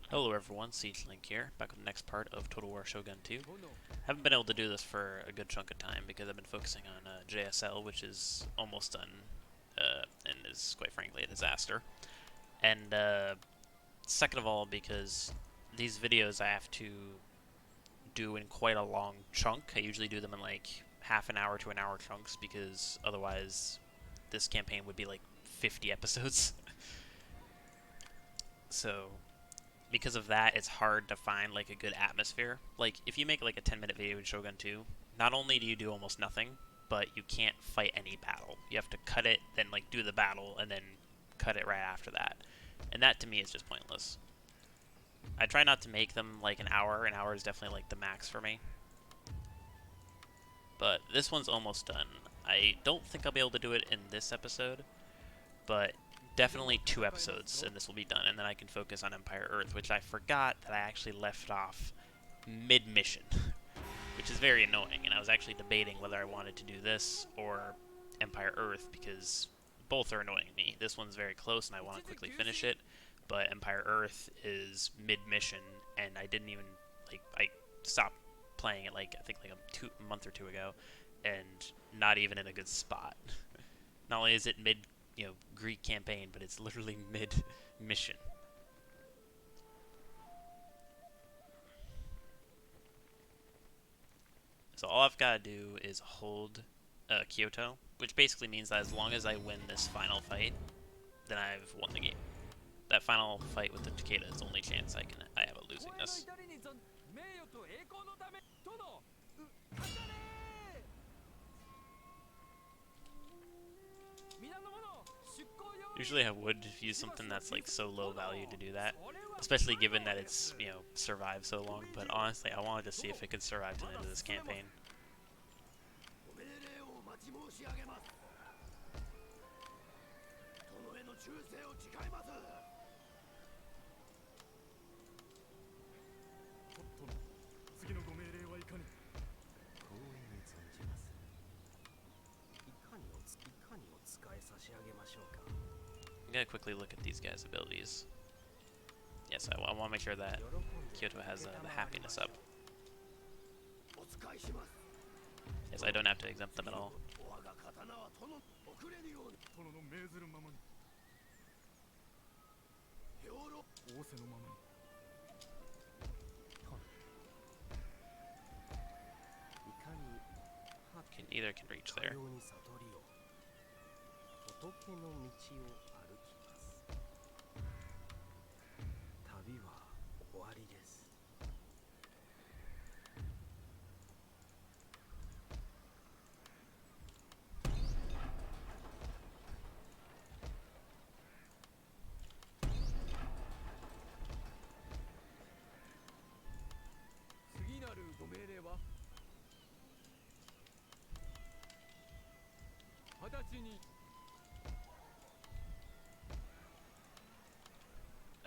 Hello everyone, Siege Link here, back with the next part of Total War Shogun 2. Haven't been able to do this for a good chunk of time because I've been focusing on JSL, which is almost done, and is quite frankly a disaster. And second of all, because these videos I have to do in quite a long chunk. I usually do them in like half an hour to an hour chunks because otherwise this campaign would be like 50 episodes. So because of that, it's hard to find like a good atmosphere. Like if you make like a 10-minute video in Shogun 2, not only do you do almost nothing, but you can't fight any battle. You have to cut it, then like do the battle, and then cut it right after that. And that to me is just pointless. I try not to make them like an hour. An hour is definitely like the max for me. But this one's almost done. I don't think I'll be able to do it in this episode, but definitely 2 episodes and this will be done, and then I can focus on Empire Earth, which I forgot that I actually left off mid-mission, which is very annoying, and I was actually debating whether I wanted to do this or Empire Earth because both are annoying me. This one's very close and I want to quickly finish it, but Empire Earth is mid-mission, and I didn't even, like, I stopped playing it, like, I think like a month or two ago, and not even in a good spot. Not only is it mid, Greek campaign, but it's literally mid-mission. So all I've got to do is hold Kyoto, which basically means that as long as I win this final fight, then I've won the game. That final fight with the Takeda is the only chance I have of losing this. Usually I would use something that's like so low value to do that, especially given that it's, survived so long, but honestly I wanted to see if it could survive to the end of this campaign. I'm gonna quickly look at these guys' abilities. Yes, I want to make sure that Kyoto has the happiness up. Yes, I don't have to exempt them at all. Neither can reach there.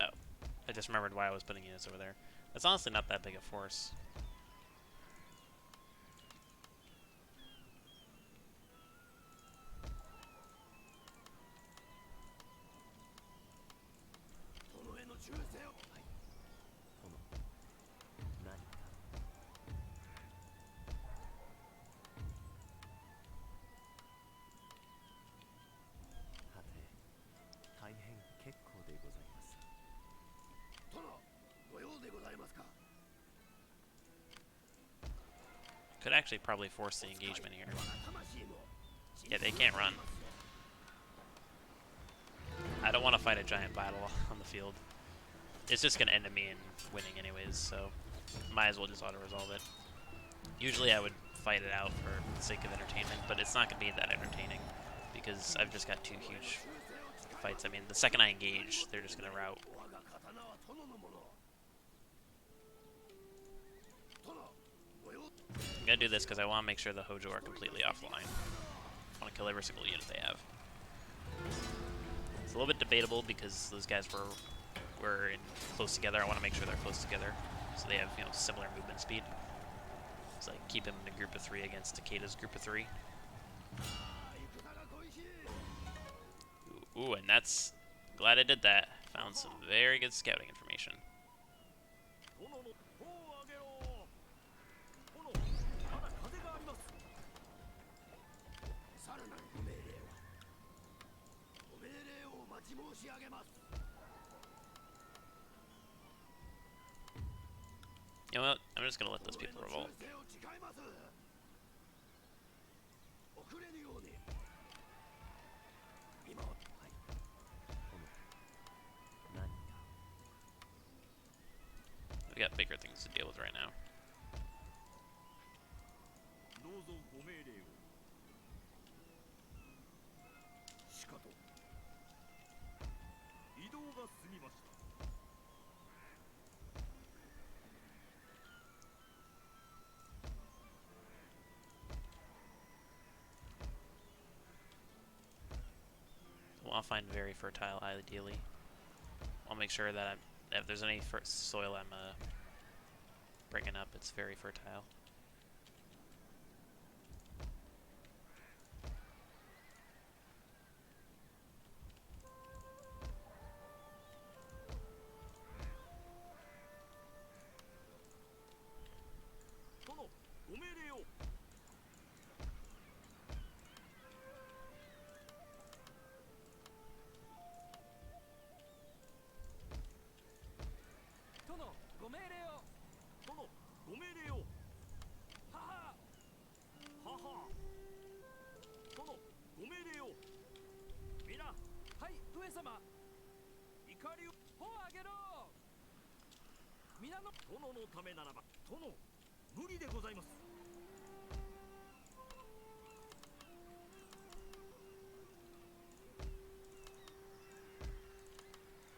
Oh, I just remembered why I was putting units over there. That's honestly not that big a force. Could actually probably force the engagement here. Yeah, they can't run. I don't want to fight a giant battle on the field. It's just going to end in me in winning anyways, so might as well just auto-resolve it. Usually I would fight it out for the sake of entertainment, but it's not going to be that entertaining because I've just got 2 huge fights. I mean, the second I engage, they're just going to rout. I'm going to do this because I want to make sure the Hojo are completely offline. I want to kill every single unit they have. It's a little bit debatable because those guys were close together. I want to make sure they're close together so they have, similar movement speed. So I keep him in a group of 3 against Takeda's group of 3. Ooh, and that's... Glad I did that. Found some very good scouting information. You know what? I'm just gonna let those people revolt. We got bigger things to deal with right now. Well, I'll find very fertile, ideally. I'll make sure that if there's any soil I'm bringing up, it's very fertile.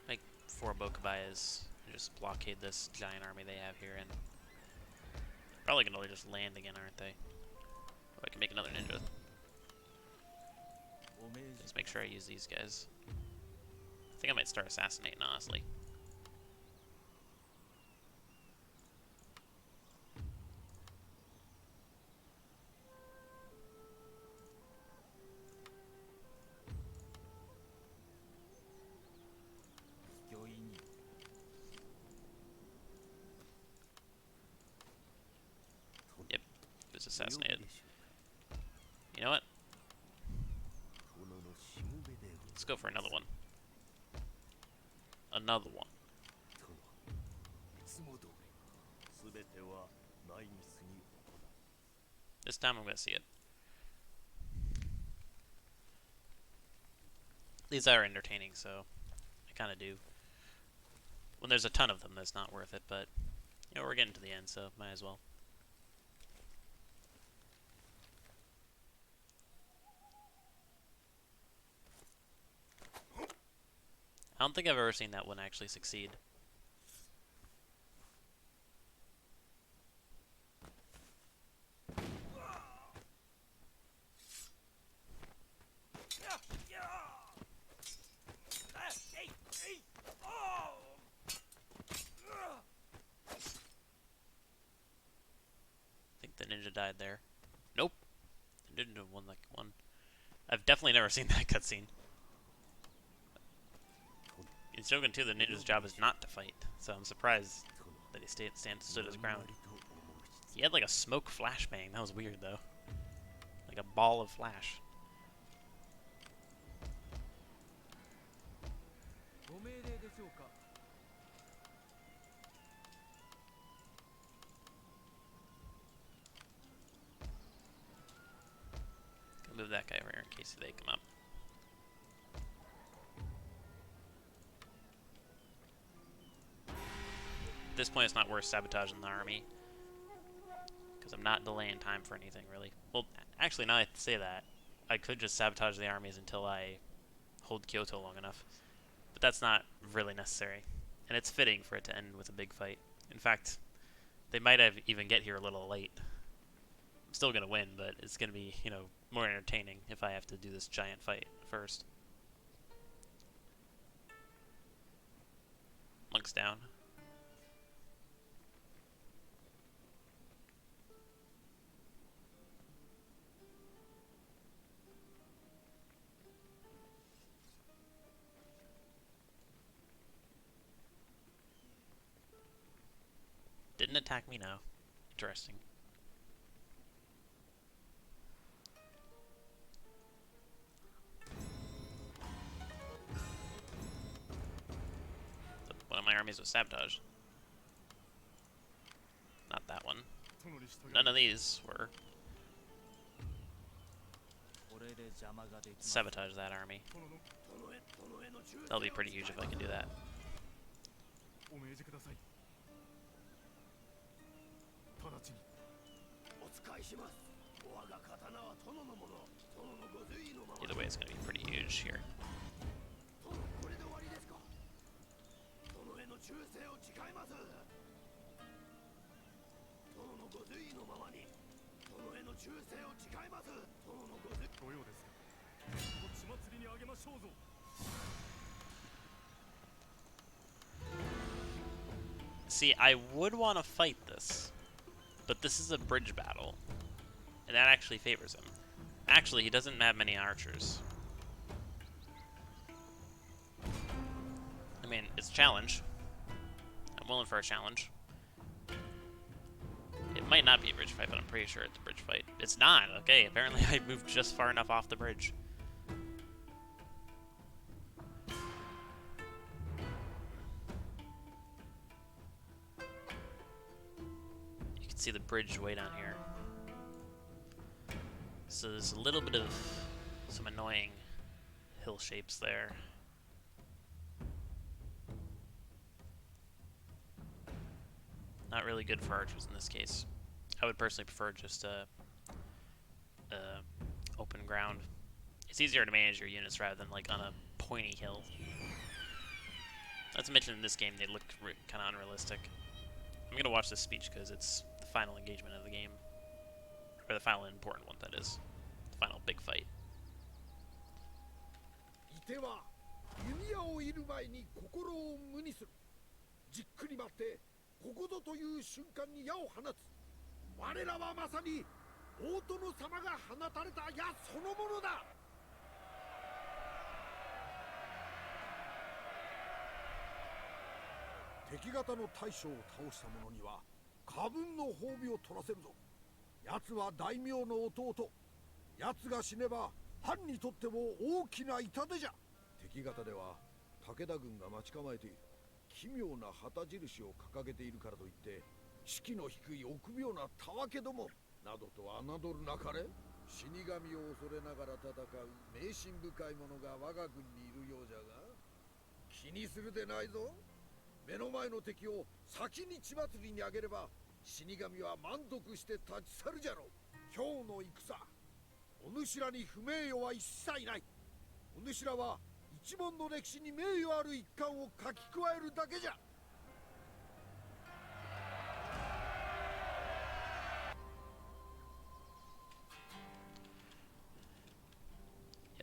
Make 4 Bokubayas and just blockade this giant army they have here, and probably gonna just land again, aren't they? Oh, I can make another ninja. Just make sure I use these guys. I think I might start assassinating, honestly. Yep, it was assassinated. You know what? Let's go for another one. Another one. This time I'm gonna see it. These are entertaining, so I kind of do. When there's a ton of them, that's not worth it, but you know, we're getting to the end, so might as well. I don't think I've ever seen that one actually succeed. I think the ninja died there. Nope. The ninja won like one. I've definitely never seen that cutscene. In Shogun 2, the ninja's job is not to fight, so I'm surprised that he stood his ground. He had like a smoke flashbang. That was weird, though. Like a ball of flash. Gonna move that guy over here in case they come up. At this point, it's not worth sabotaging the army, because I'm not delaying time for anything, really. Well, actually, now I say that, I could just sabotage the armies until I hold Kyoto long enough. But that's not really necessary. And it's fitting for it to end with a big fight. In fact, they might have even get here a little late. I'm still going to win, but it's going to be, you know, more entertaining if I have to do this giant fight first. Monk's down. didn't attack me now. Interesting. One of my armies was sabotaged. Not that one. None of these were. Sabotage that army. That'll be pretty huge if I can do that. Either way, it's going to be pretty huge here. See, I would want to fight this, but this is a bridge battle, and that actually favors him. Actually, he doesn't have many archers. I mean, it's a challenge. I'm willing for a challenge. It might not be a bridge fight, but I'm pretty sure it's a bridge fight. It's not! Okay, apparently I moved just far enough off the bridge. You can see the bridge way down here. So there's a little bit of some annoying hill shapes there. Not really good for archers in this case. I would personally prefer just open ground. It's easier to manage your units rather than like on a pointy hill. Not to mention in this game they look kind of unrealistic. I'm gonna watch this speech because it's the final engagement of the game, or the final important one, that is, the final big fight.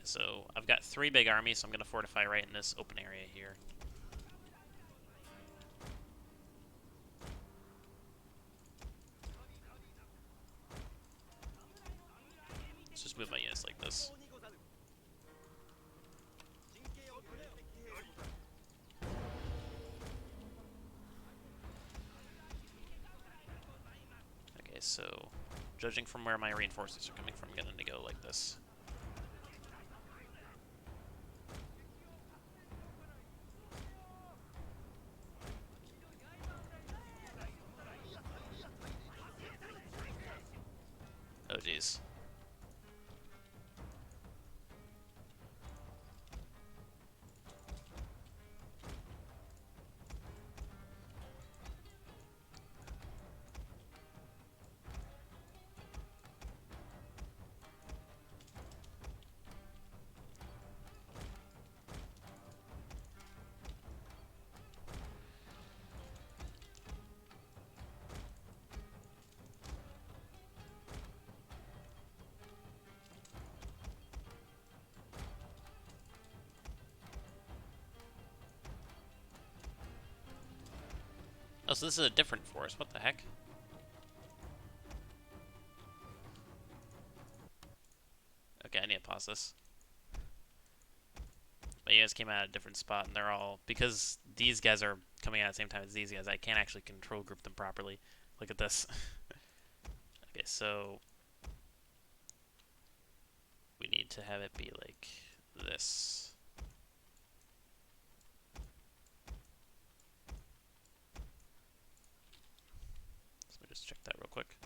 So I've got 3 big armies, so I'm going to fortify right in this open area here. Let's just move my units like this. Okay, so judging from where my reinforcements are coming from, I'm going to go like this. Oh, jeez. Oh, so this is a different force. What the heck? Okay, I need to pause this. My units came out at a different spot, and they're all... Because these guys are coming out at the same time as these guys, I can't actually control group them properly. Look at this. Okay, so we need to have it be like this. So let me just check that real quick.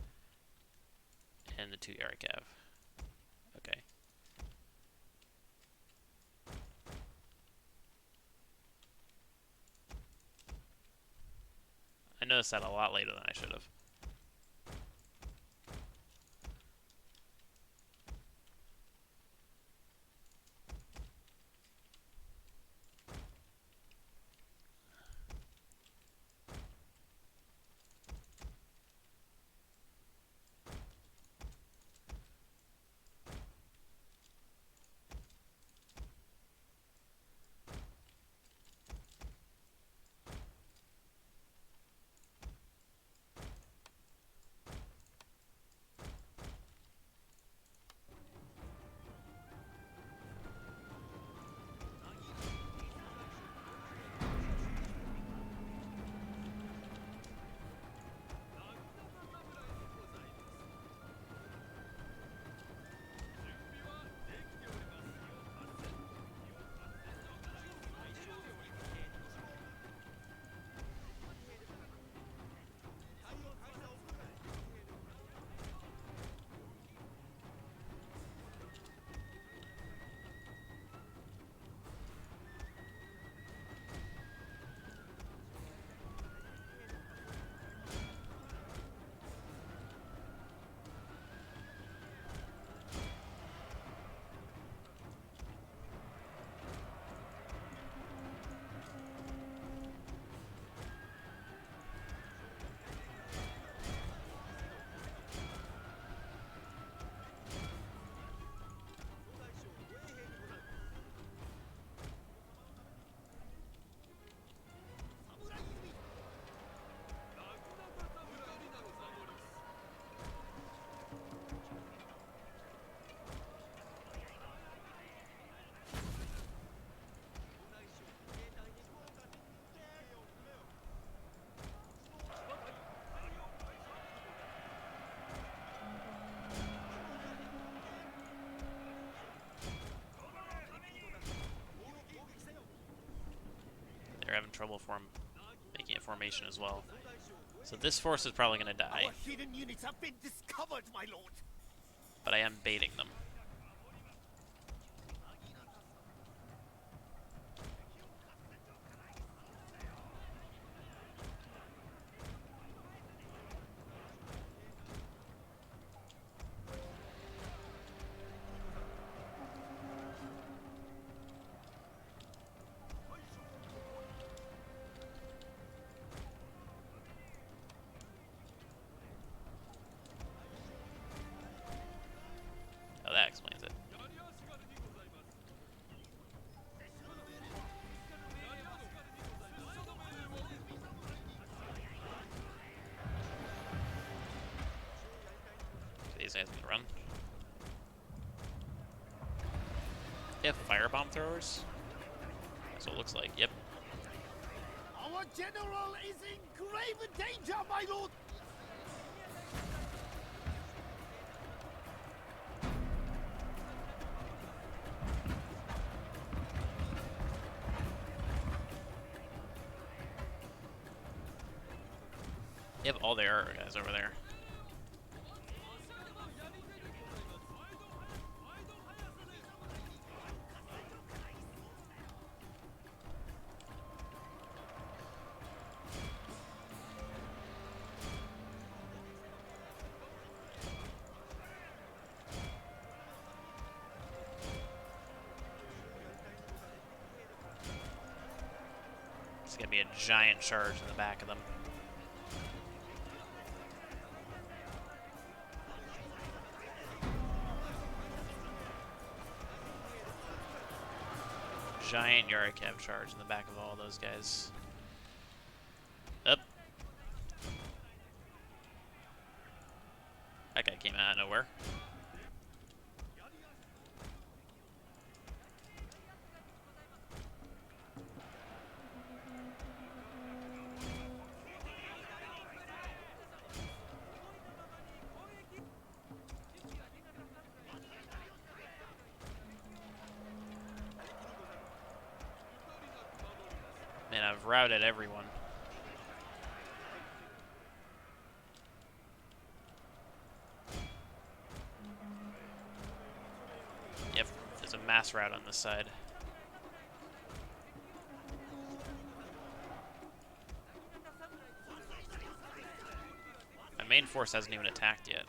And the 2 area cav. Okay. I noticed that a lot later than I should have. They're having trouble making a formation as well. So this force is probably going to die. Our hidden units have been discovered, my lord. But I am baiting them. Oh, that explains it. These guys can run. They have firebomb throwers? That's what it looks like, yep. Our general is in grave danger, my lord. They have all their guys over there. It's gonna be a giant charge in the back of them. Giant Yurikav charge in the back of all those guys. Up. That guy came out of nowhere. I've routed everyone. Yep, there's a mass rout on this side. My main force hasn't even attacked yet.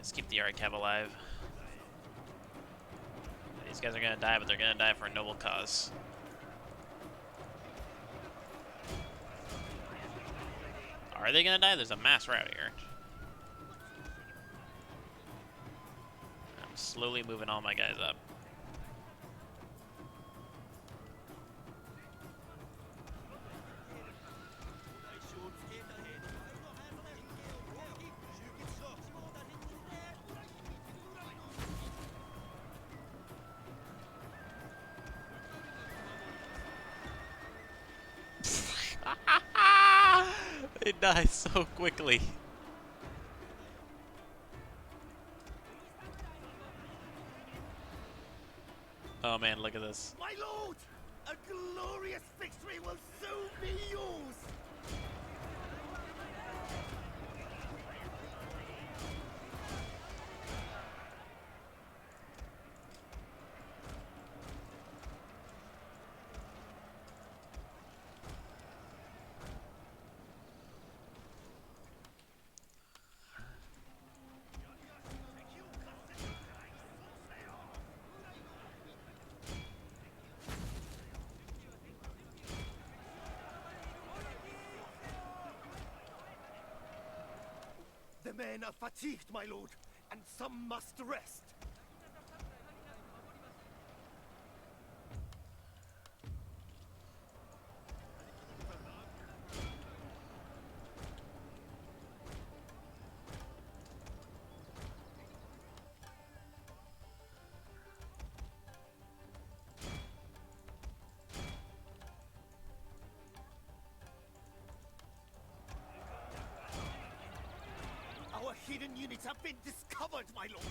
Let's keep the Arcav alive. These guys are gonna die, but they're gonna die for a noble cause. Are they gonna die? There's a mass rout here. I'm slowly moving all my guys up. They die so quickly. Oh man, look at this. My lord! A glorious victory will soon be yours! The men are fatigued, my lord, and some must rest. Our hidden units have been discovered, my lord.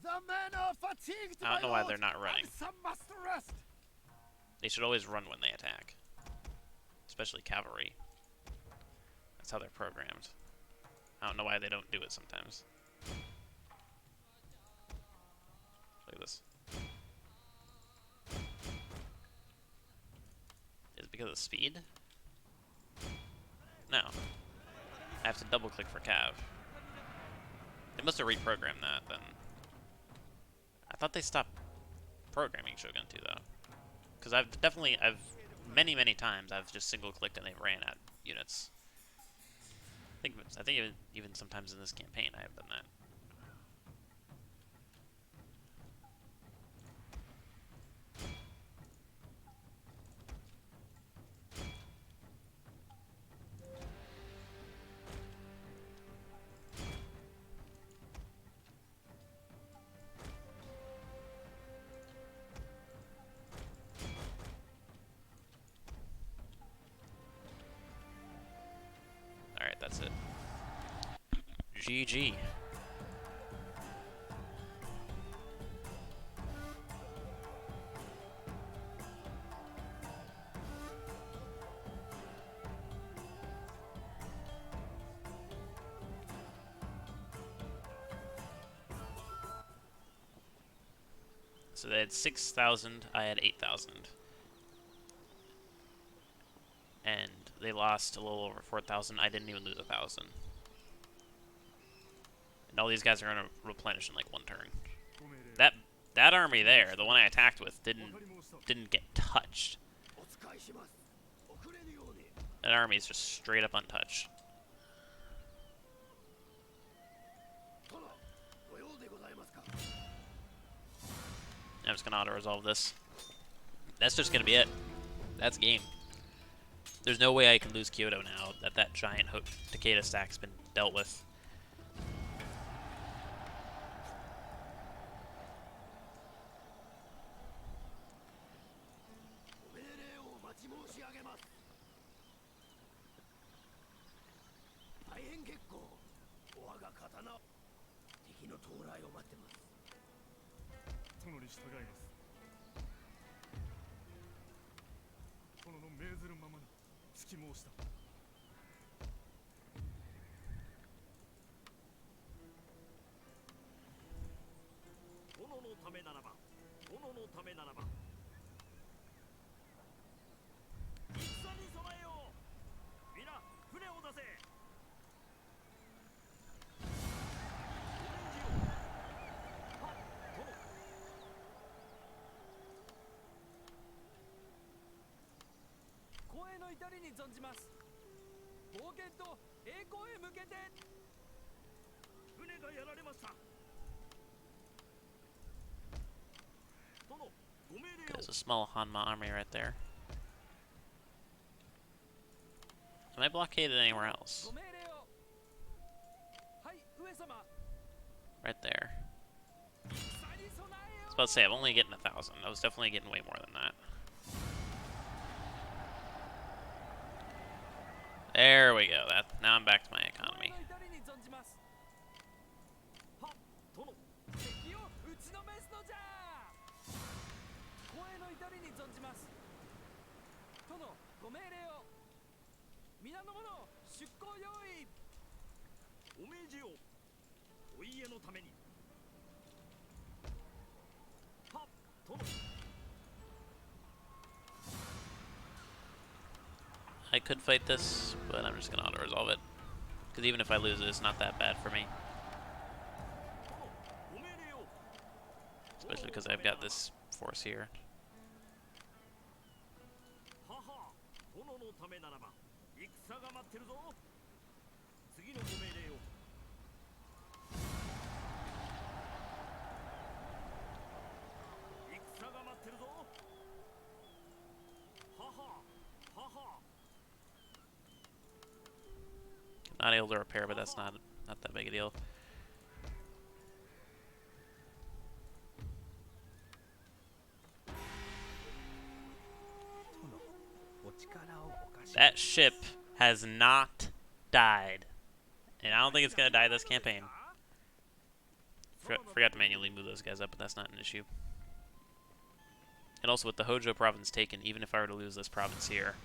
The men are fatigued, I don't know my why lord, they're not running. and some must rest. They should always run when they attack. Especially cavalry. That's how they're programmed. I don't know why they don't do it sometimes. Look at this. Is it because of speed? No. I have to double click for Cav. They must have reprogrammed that then. I thought they stopped programming Shogun 2 though. Because I've many times I've just single clicked and they ran at units. I think even sometimes in this campaign I have done that. Alright, that's it. GG. So they had 6,000, I had 8,000. And they lost a little over 4,000. I didn't even lose 1,000. And all these guys are gonna replenish in like one turn. That army there, the one I attacked with, didn't get touched. That army is just straight up untouched. I'm just gonna auto-resolve this. That's just gonna be it. That's game. There's no way I can lose Kyoto now that giant Takeda stack's been dealt with. There's a small Hanma army right there. Am I blockaded anywhere else? Right there. I was about to say, I'm only getting 1,000. I was definitely getting way more than that. There we go. Now I'm back to my economy. I could fight this, but I'm just gonna auto-resolve it. Because even if I lose it, it's not that bad for me. Especially because I've got this force here. Not able to repair, but that's not that big a deal. That ship has not died. And I don't think it's going to die this campaign. Forgot to manually move those guys up, but that's not an issue. And also with the Hojo province taken, even if I were to lose this province here,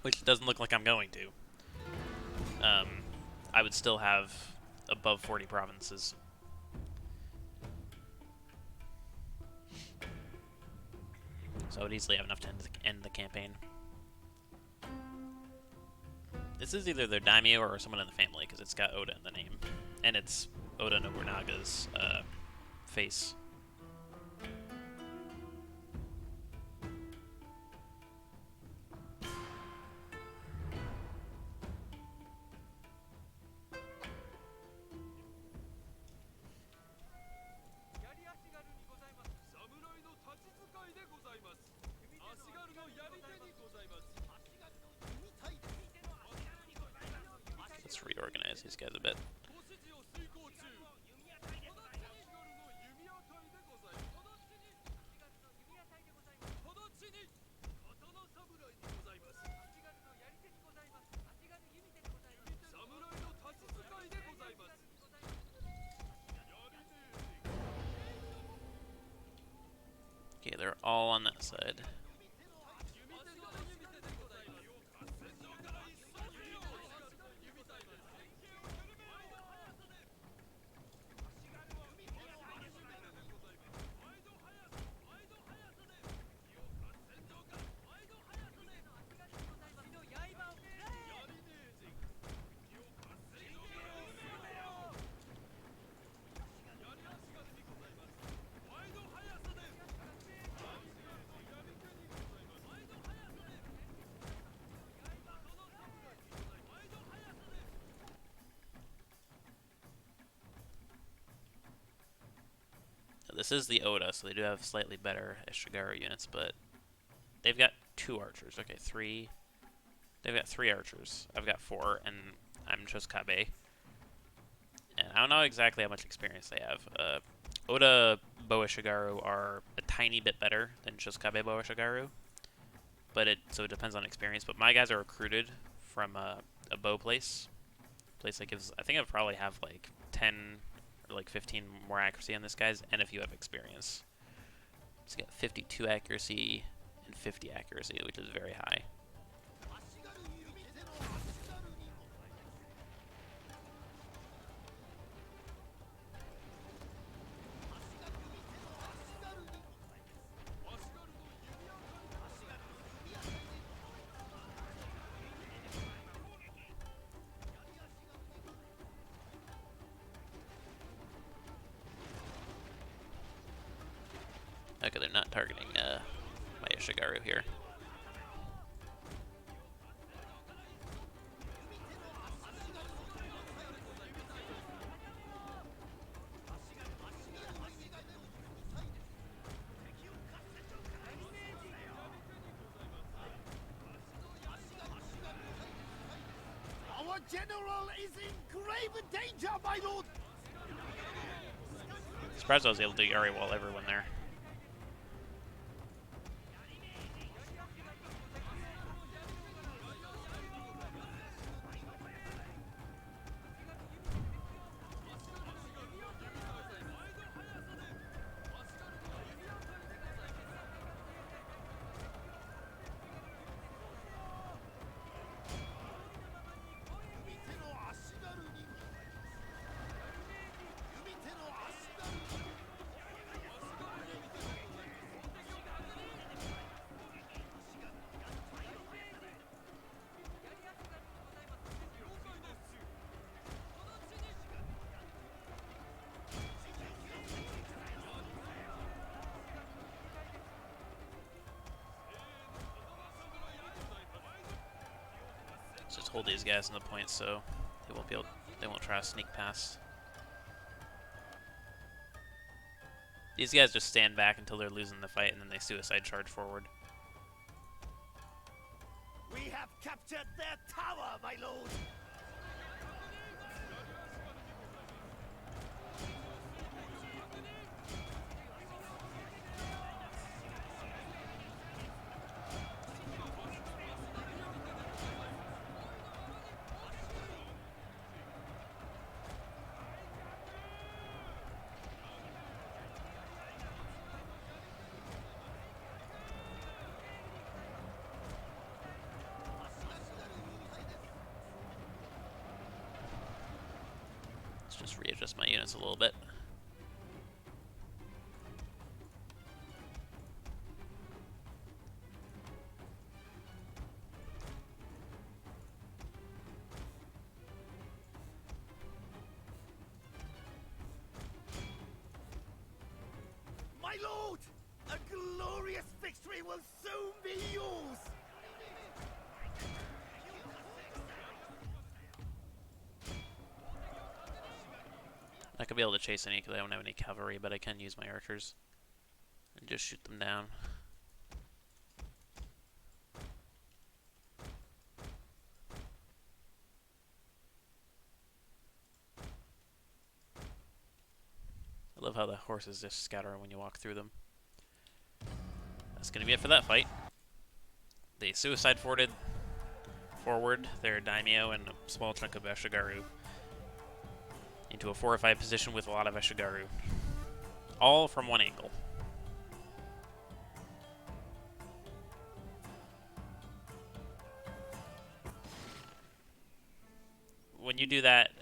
which doesn't look like I'm going to, I would still have above 40 provinces. So I would easily have enough to end the campaign. This is either their daimyo or someone in the family, because it's got Oda in the name. And it's Oda Nobunaga's face. Let's reorganize these guys a bit. Okay, they're all on that side. This is the Oda, so they do have slightly better Ishigaru units, but they've got 2 archers. Okay, 3. They've got 3 archers. I've got 4, and I'm Chosokabe. And I don't know exactly how much experience they have. Oda Bow Ishigaru are a tiny bit better than Chosokabe Bow Ishigaru, but so it depends on experience. But my guys are recruited from a bow place that gives. I think I probably have like 10 or like 15 more accuracy on this guy's, and if you have experience, it's got 52 accuracy and 50 accuracy, which is very high. Okay, they're not targeting my Ishigaru here. Our general is in grave danger, my lord! Surprised I was able to Yari wall everyone there. Just hold these guys in the point so they won't try to sneak past. These guys just stand back until they're losing the fight and then they suicide charge forward. We have captured their tower, my lord! Just readjust my units a little bit. My lord! A glorious victory will soon be yours! Not gonna be able to chase any because I don't have any cavalry, but I can use my archers and just shoot them down. I love how the horses just scatter when you walk through them. That's gonna be it for that fight. They suicide forwarded forward their daimyo and a small chunk of Eshigaru into a fortified position with a lot of Eshigaru. All from one angle. When you do that,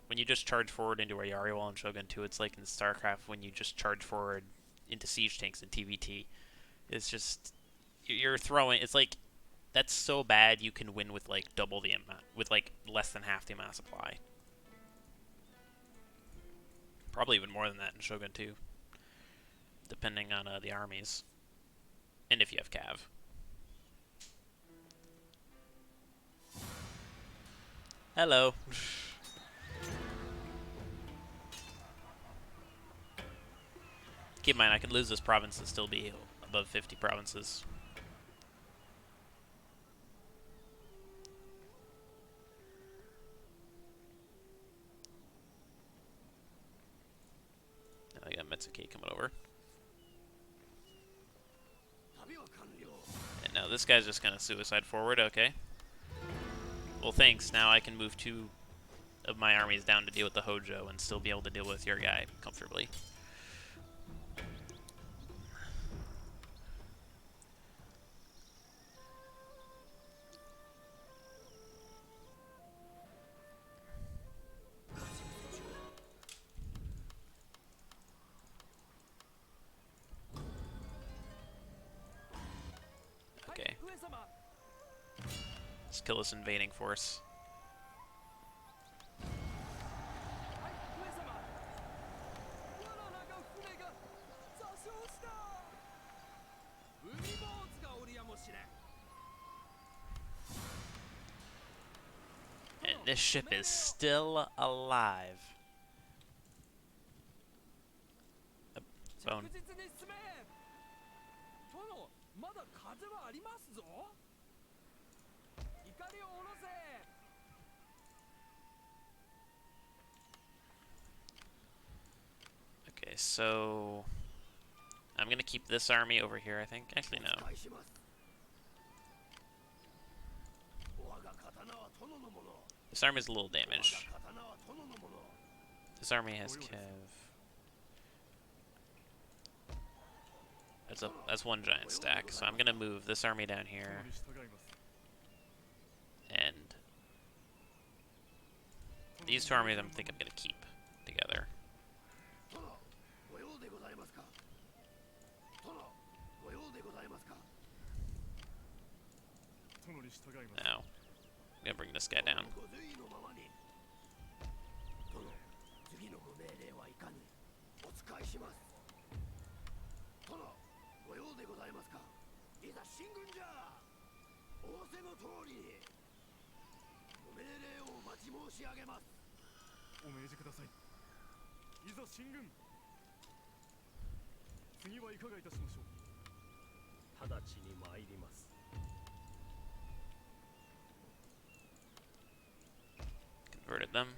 when you just charge forward into a Yari wall in Shogun 2, it's like in StarCraft when you just charge forward into siege tanks in TVT. It's just, you're throwing, it's like, that's so bad you can win with like double the amount, with like less than half the amount of supply. Probably even more than that in Shogun 2, depending on the armies, and if you have Cav. Hello. Keep in mind, I can lose this province and still be above 50 provinces. Now I got Metsuke coming over. And now this guy's just gonna suicide forward, okay. Well, thanks. Now I can move 2 of my armies down to deal with the Hojo and still be able to deal with your guy comfortably. Okay. Let's kill this invading force. And this ship is still alive. Bone. Okay, so I'm gonna keep this army over here, I think. Actually, no. This army is a little damaged. This army has Cav. That's one giant stack, so I'm gonna move this army down here. And these 2 armies I think I'm gonna keep together. Now, I'm gonna bring this guy down. Converted them.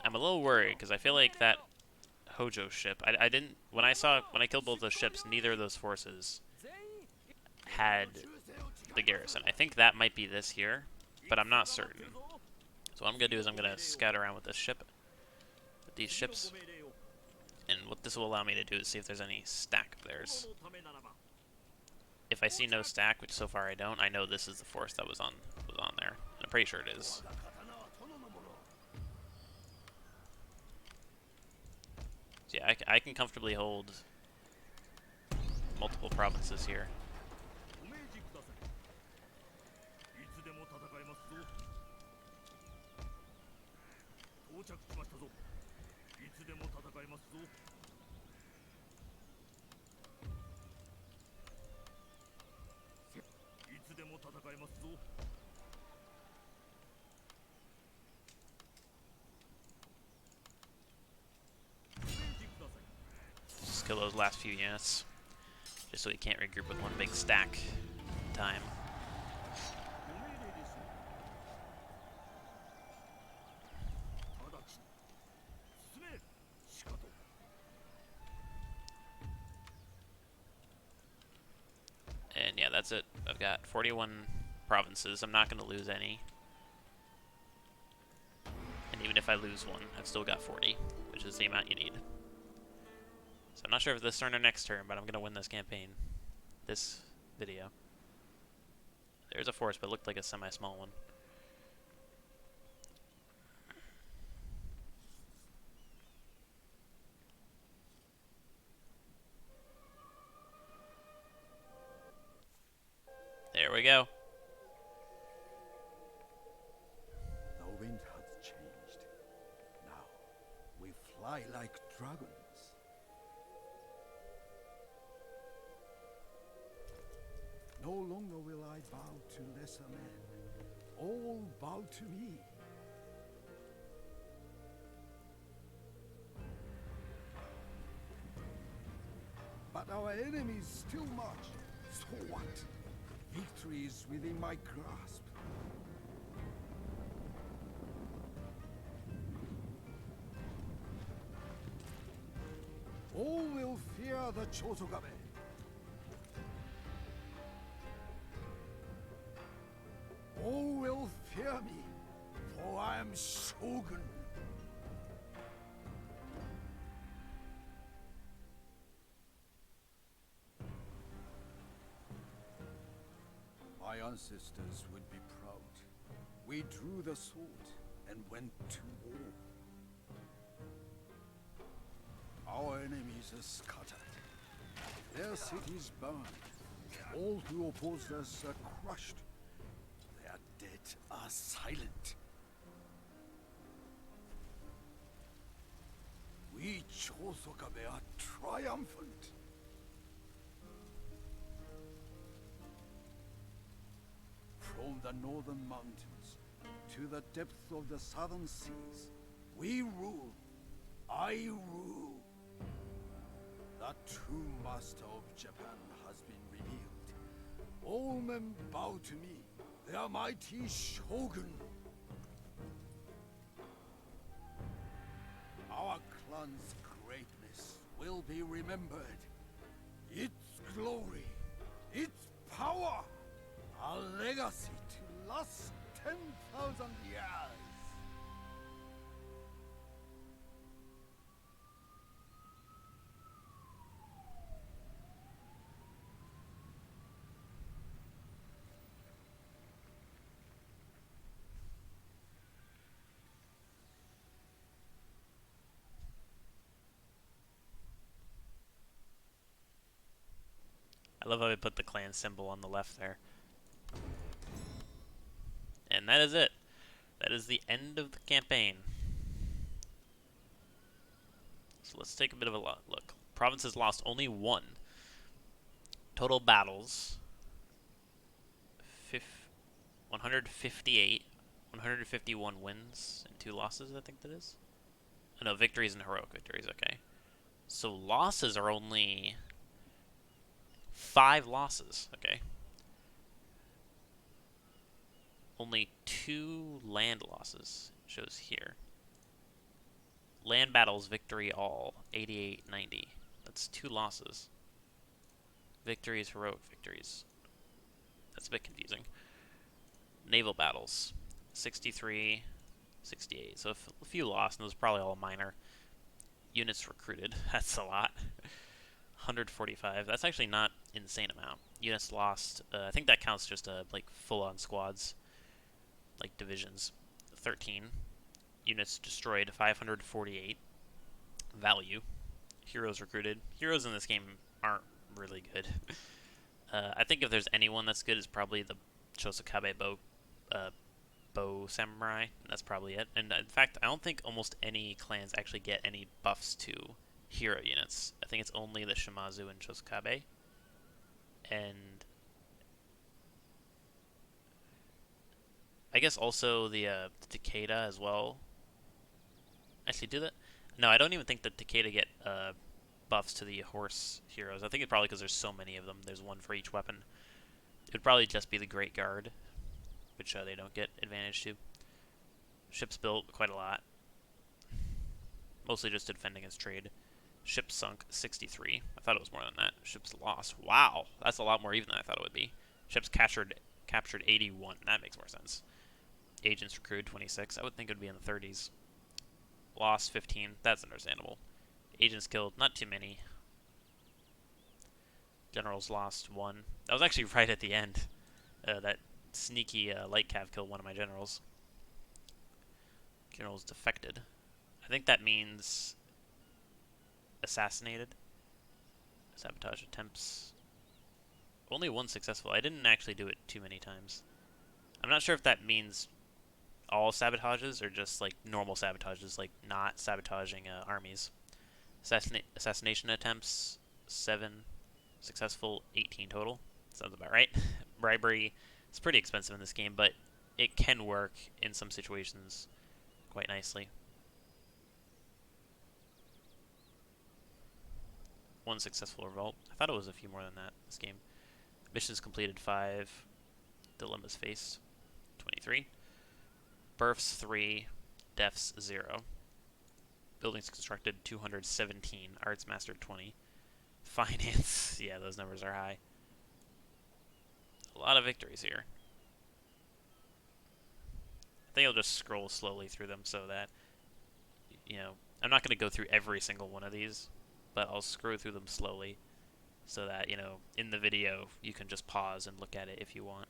I'm a little worried because I feel like that Hojo ship. I didn't when I killed both those ships, neither of those forces had the garrison. I think that might be this here, but I'm not certain. So what I'm gonna do is I'm gonna scout around with this ship, with these ships, and what this will allow me to do is see if there's any stack of theirs. If I see no stack, which so far I don't, I know this is the force that was on there. I'm pretty sure it is. I can comfortably hold multiple provinces here. Just kill those last few units, just so he can't regroup with one big stack at a time. And yeah, that's it. I've got 41 provinces. I'm not going to lose any. And even if I lose one, I've still got 40, which is the amount you need. So I'm not sure if this turn or next turn, but I'm going to win this campaign. This video. There's a forest, but it looked like a semi-small one. There we go. The wind has changed. Now we fly like dragons. No longer will I bow to lesser men. All bow to me. But our enemies still march. So what? Victory is within my grasp. All will fear the Chosokabe. All will fear me, for I am Shogun. My ancestors would be proud. We drew the sword and went to war. Our enemies are scattered. Their cities burned. All who opposed us are crushed. Their dead are silent. We Chosokabe are triumphant. From the northern mountains to the depths of the southern seas, we rule. I rule. The true master of Japan has been revealed. All men bow to me, their mighty Shogun. Our clan's greatness will be remembered. Its glory, its power, a legacy to last 10,000 years. I love how I put the clan symbol on the left there. And that is it. That is the end of the campaign. So let's take a bit of a look. Provinces lost only one. Total battles, 158, 151 wins and 2 losses, I think that is. Oh, no, victories and heroic victories, okay. So losses are only 5 losses, okay. Only 2 land losses, shows here. Land battles, victory all, 88-90. That's 2 losses. Victories, heroic victories. That's a bit confusing. Naval battles, 63, 68. So a few lost, and those are probably all minor. Units recruited, that's a lot. 145. That's actually not an insane amount. Units lost, I think that counts just like full-on squads, like divisions. 13. Units destroyed, 548. Value, Heroes recruited. Heroes in this game aren't really good. I think if there's anyone that's good, it's probably the Chosokabe uh, bow samurai. And that's probably it. And in fact, I don't think almost any clans actually get any buffs to hero units. I think it's only the Shimazu and Chosokabe. And I guess also the Takeda as well. Actually, do that? No, I don't even think the Takeda get buffs to the horse heroes. I think it's probably because there's so many of them. There's one for each weapon. It would probably just be the Great Guard, which they don't get advantage to. Ships built quite a lot. Mostly just to defend against trade. Ships sunk 63. I thought it was more than that. Ships lost. Wow, that's a lot more even than I thought it would be. Ships captured 81. That makes more sense. Agents recruited 26. I would think it would be in the 30s. Lost 15. That's understandable. Agents killed, not too many. Generals lost 1. That was actually right at the end. That sneaky light cav killed one of my generals. Generals defected. I think that means assassinated. Sabotage attempts. Only 1 successful. I didn't actually do it too many times. I'm not sure if that means all sabotages or just like normal sabotages, like not sabotaging armies. Assassination attempts 7 successful, 18 total. Sounds about right. Bribery is pretty expensive in this game, but it can work in some situations quite nicely. 1 successful revolt. I thought it was a few more than that this game. Missions completed 5. Dilemmas faced 23. Births 3. Deaths 0. Buildings constructed 217. Arts mastered 20. Finance, yeah, those numbers are high. A lot of victories here. I think I'll just scroll slowly through them so that, I'm not going to go through every single one of these, but I'll scroll through them slowly so that, in the video you can just pause and look at it if you want.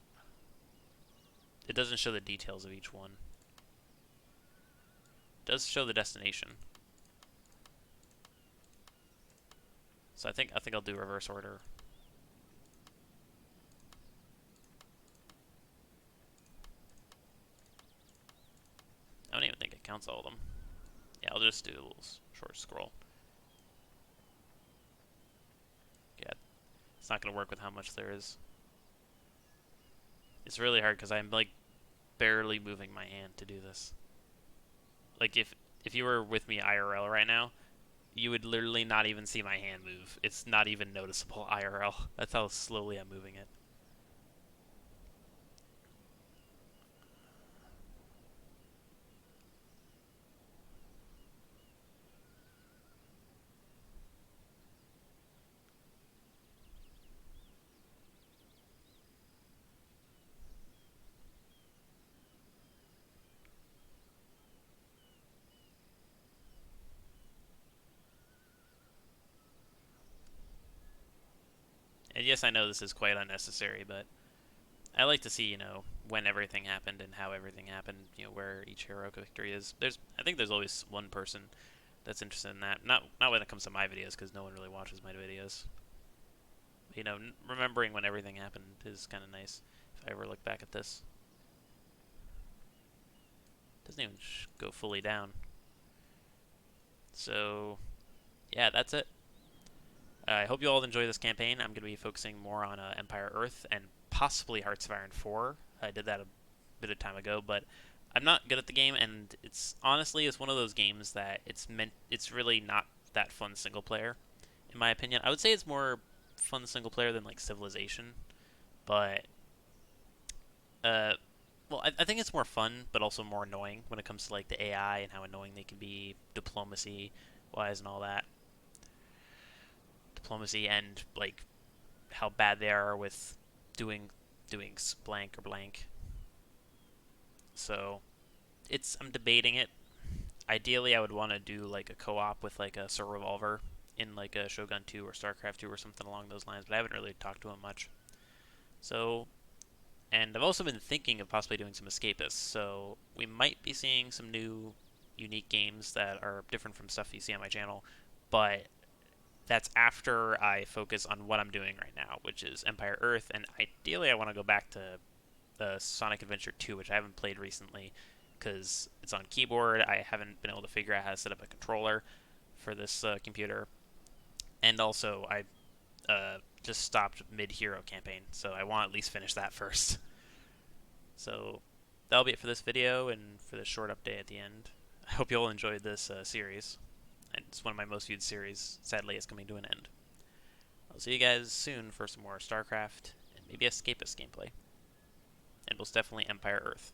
It doesn't show the details of each one. It does show the destination. So I think I'll do reverse order. I don't even think it counts all of them. Yeah, I'll just do a little short scroll. Yeah, it's not going to work with how much there is. It's really hard because I'm like barely moving my hand to do this. Like if you were with me IRL right now, you would literally not even see my hand move. It's not even noticeable IRL. That's how slowly I'm moving it. And yes, I know this is quite unnecessary, but I like to see, when everything happened and how everything happened, where each heroic victory is. I think there's always one person that's interested in that. Not when it comes to my videos, because no one really watches my videos. Remembering when everything happened is kind of nice. If I ever look back at this, it doesn't even go fully down. So, yeah, that's it. I hope you all enjoy this campaign. I'm going to be focusing more on Empire Earth and possibly Hearts of Iron 4. I did that a bit of time ago, but I'm not good at the game, and it's one of those games that it's really not that fun single player, in my opinion. I would say it's more fun single player than like Civilization, but I think it's more fun, but also more annoying when it comes to like the AI and how annoying they can be, diplomacy wise and all that. Diplomacy and like how bad they are with doing blank or blank. So I'm debating it. Ideally, I would want to do like a co-op with like a Sir Revolver in like a Shogun 2 or StarCraft 2 or something along those lines, but I haven't really talked to him much. So, and I've also been thinking of possibly doing some escapists, so we might be seeing some new unique games that are different from stuff you see on my channel, but that's after I focus on what I'm doing right now, which is Empire Earth, and ideally I want to go back to Sonic Adventure 2, which I haven't played recently because it's on keyboard. I haven't been able to figure out how to set up a controller for this computer, and also I just stopped mid-hero campaign, so I want to at least finish that first. So that'll be it for this video and for this short update at the end. I hope you all enjoyed this series. It's one of my most viewed series. Sadly, it's coming to an end. I'll see you guys soon for some more StarCraft and maybe Escapist gameplay. And most definitely Empire Earth.